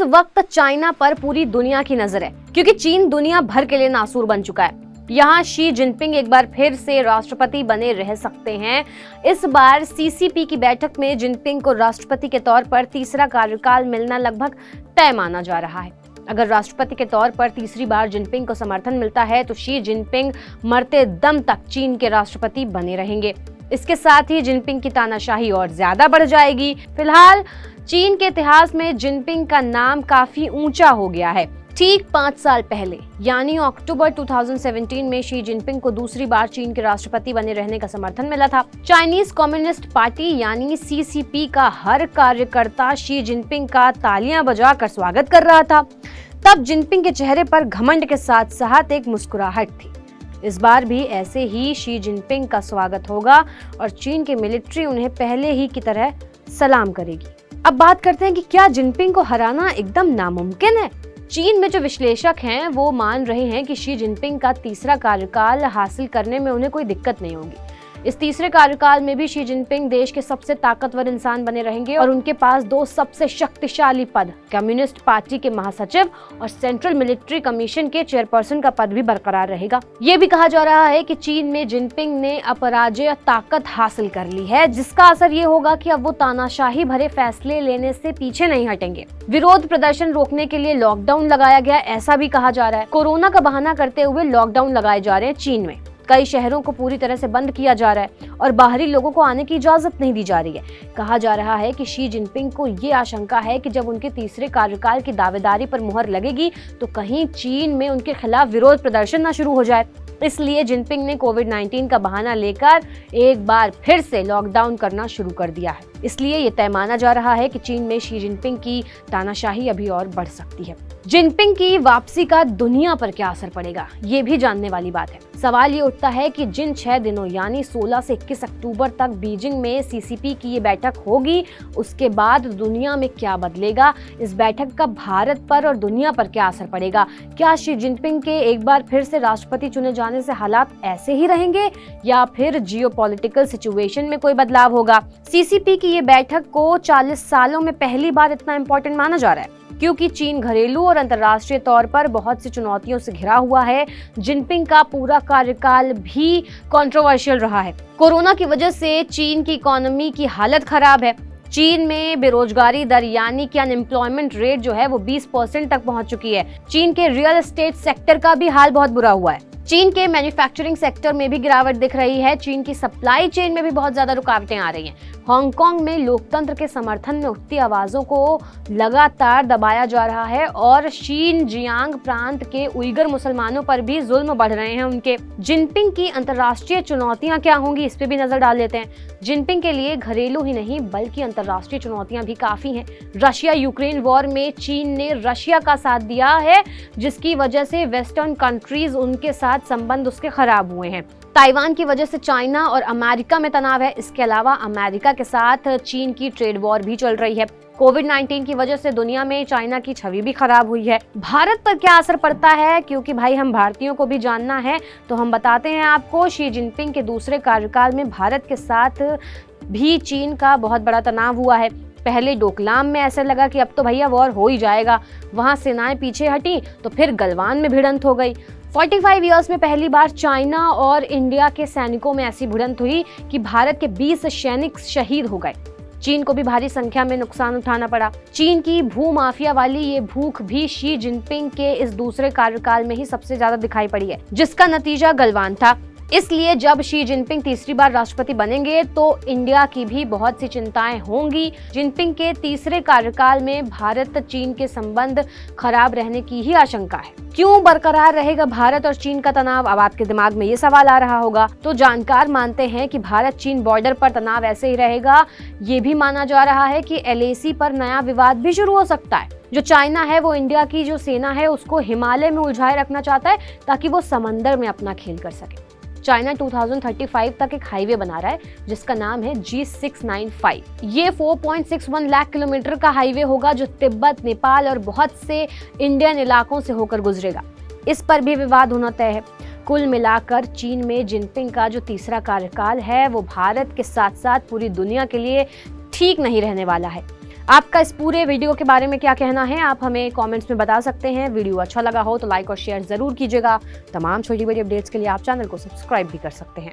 वक्त चाइना पर पूरी दुनिया की नजर है, क्योंकि चीन दुनिया भर के लिए नासूर बन चुका है। यहाँ शी जिनपिंग एक बार फिर से राष्ट्रपति बने रह सकते हैं। इस बार सीसीपी की बैठक में जिनपिंग को राष्ट्रपति के तौर पर तीसरा कार्यकाल मिलना लगभग तय माना जा रहा है। अगर राष्ट्रपति के तौर पर तीसरी बार जिनपिंग को समर्थन मिलता है तो शी जिनपिंग मरते दम तक चीन के राष्ट्रपति बने रहेंगे। इसके साथ ही जिनपिंग की तानाशाही और ज्यादा बढ़ जाएगी। फिलहाल चीन के इतिहास में जिनपिंग का नाम काफी ऊंचा हो गया है। ठीक 5 साल पहले यानी अक्टूबर 2017 में शी जिनपिंग को दूसरी बार चीन के राष्ट्रपति बने रहने का समर्थन मिला था। चाइनीज कम्युनिस्ट पार्टी यानी सीसीपी का हर कार्यकर्ता शी जिनपिंग का तालियां बजाकर स्वागत कर रहा था। तब जिनपिंग के चेहरे पर घमंड के साथ साथ एक मुस्कुराहट थी। इस बार भी ऐसे ही शी जिनपिंग का स्वागत होगा और चीन की मिलिट्री उन्हें पहले ही की तरह सलाम करेगी। अब बात करते हैं कि क्या जिनपिंग को हराना एकदम नामुमकिन है। चीन में जो विश्लेषक हैं वो मान रहे हैं कि शी जिनपिंग का तीसरा कार्यकाल हासिल करने में उन्हें कोई दिक्कत नहीं होगी। इस तीसरे कार्यकाल में भी शी जिनपिंग देश के सबसे ताकतवर इंसान बने रहेंगे और उनके पास 2 सबसे शक्तिशाली पद, कम्युनिस्ट पार्टी के महासचिव और सेंट्रल मिलिट्री कमीशन के चेयरपर्सन का पद भी बरकरार रहेगा। ये भी कहा जा रहा है कि चीन में जिनपिंग ने अपराजय ताकत हासिल कर ली है, जिसका असर ये होगा कि अब वो तानाशाही भरे फैसले लेने से पीछे नहीं हटेंगे। विरोध प्रदर्शन रोकने के लिए लॉकडाउन लगाया गया, ऐसा भी कहा जा रहा है। कोरोना का बहाना करते हुए लॉकडाउन लगाए जा रहे हैं चीन में। कई शहरों को पूरी तरह से बंद किया जा रहा है और बाहरी लोगों को आने की इजाजत नहीं दी जा रही है। कहा जा रहा है कि शी जिनपिंग को ये आशंका है कि जब उनके तीसरे कार्यकाल की दावेदारी पर मुहर लगेगी तो कहीं चीन में उनके खिलाफ विरोध प्रदर्शन न शुरू हो जाए। इसलिए जिनपिंग ने कोविड-19 का बहाना लेकर एक बार फिर से लॉकडाउन करना शुरू कर दिया है। इसलिए ये तय माना जा रहा है कि चीन में शी जिनपिंग की तानाशाही अभी और बढ़ सकती है। जिनपिंग की वापसी का दुनिया पर क्या असर पड़ेगा, ये भी जानने वाली बात है। सवाल ये उठता है कि जिन 6 दिनों यानी 16 से 21 अक्टूबर तक बीजिंग में सीसीपी की ये बैठक होगी, उसके बाद दुनिया में क्या बदलेगा, इस बैठक का भारत पर और दुनिया पर क्या असर पड़ेगा। क्या शी जिनपिंग के एक बार फिर से राष्ट्रपति चुने जाने से हालात ऐसे ही रहेंगे या फिर जियोपॉलिटिकल सिचुएशन में कोई बदलाव होगा। सीसीपी की ये बैठक को 40 सालों में पहली बार इतना इम्पोर्टेंट माना जा रहा है, क्योंकि चीन घरेलू और अंतर्राष्ट्रीय तौर पर बहुत सी चुनौतियों से घिरा हुआ है। जिनपिंग का पूरा कार्यकाल भी कंट्रोवर्शियल रहा है। कोरोना की वजह से चीन की इकोनॉमी की हालत खराब है। चीन में बेरोजगारी दर यानी कि अनएम्प्लॉयमेंट रेट जो है वो 20% तक पहुंच चुकी है। चीन के रियल एस्टेट सेक्टर का भी हाल बहुत बुरा हुआ है। चीन के मैन्युफैक्चरिंग सेक्टर में भी गिरावट दिख रही है। चीन की सप्लाई चेन में भी बहुत ज्यादा रुकावटें आ रही हैं। हांगकांग में लोकतंत्र के समर्थन में उठती आवाजों को लगातार दबाया जा रहा है और शिनजियांग प्रांत के उइगर मुसलमानों पर भी जुल्म बढ़ रहे हैं उनके। जिनपिंग की अंतर्राष्ट्रीय चुनौतियां क्या होंगी, इस पे भी नजर डाल लेते हैं। जिनपिंग के लिए घरेलू ही नहीं बल्कि अंतर्राष्ट्रीय चुनौतियां भी काफी हैं। रशिया यूक्रेन वॉर में चीन ने रशिया का साथ दिया है, जिसकी वजह से वेस्टर्न कंट्रीज उनके साथ संबंध उसके खराब हुए हैं। ताइवान की वजह से चाइना और अमेरिका में तनाव है। इसके अलावा अमेरिका के साथ चीन की ट्रेड वॉर भी चल रही है। कोविड-19 की वजह से दुनिया में चाइना की छवि भी खराब हुई है। भारत पर क्या असर पड़ता है, क्योंकि भाई हम भारतीयों को भी जानना है, तो हम बताते हैं आपको। शी जिनपिंग के दूसरे कार्यकाल में भारत के साथ भी चीन का बहुत बड़ा तनाव हुआ है। पहले डोकलाम में ऐसा लगा कि अब तो भैया वॉर हो ही जाएगा, वहां सेनाएं पीछे हटी तो फिर गलवान में भिड़ंत हो गई। 45 इयर्स में पहली बार चाइना और इंडिया के सैनिकों में ऐसी भिड़ंत हुई कि भारत के 20 सैनिक शहीद हो गए। चीन को भी भारी संख्या में नुकसान उठाना पड़ा। चीन की भूमाफिया वाली ये भूख भी शी जिनपिंग के इस दूसरे कार्यकाल में ही सबसे ज्यादा दिखाई पड़ी है, जिसका नतीजा गलवान था। इसलिए जब शी जिनपिंग तीसरी बार राष्ट्रपति बनेंगे तो इंडिया की भी बहुत सी चिंताएं होंगी। जिनपिंग के तीसरे कार्यकाल में भारत चीन के संबंध खराब रहने की ही आशंका है। क्यों बरकरार रहेगा भारत और चीन का तनाव, अब आपके दिमाग में ये सवाल आ रहा होगा। तो जानकार मानते हैं कि भारत चीन बॉर्डर पर तनाव ऐसे ही रहेगा। ये भी माना जा रहा है कि LAC पर नया विवाद भी शुरू हो सकता है। जो चाइना है वो इंडिया की जो सेना है उसको हिमालय में उलझाए रखना चाहता है ताकि वो समंदर में अपना खेल कर सके। चाइना 2035 तक एक हाईवे बना रहा है जिसका नाम है G695। ये 4.61 लाख किलोमीटर का हाईवे होगा जो तिब्बत, नेपाल और बहुत से इंडियन इलाकों से होकर गुजरेगा। इस पर भी विवाद होना तय है। कुल मिलाकर चीन में जिनपिंग का जो तीसरा कार्यकाल है वो भारत के साथ साथ पूरी दुनिया के लिए ठीक नहीं रहने वाला है। आपका इस पूरे वीडियो के बारे में क्या कहना है, आप हमें कमेंट्स में बता सकते हैं। वीडियो अच्छा लगा हो तो लाइक और शेयर जरूर कीजिएगा। तमाम छोटी बड़ी अपडेट्स के लिए आप चैनल को सब्सक्राइब भी कर सकते हैं।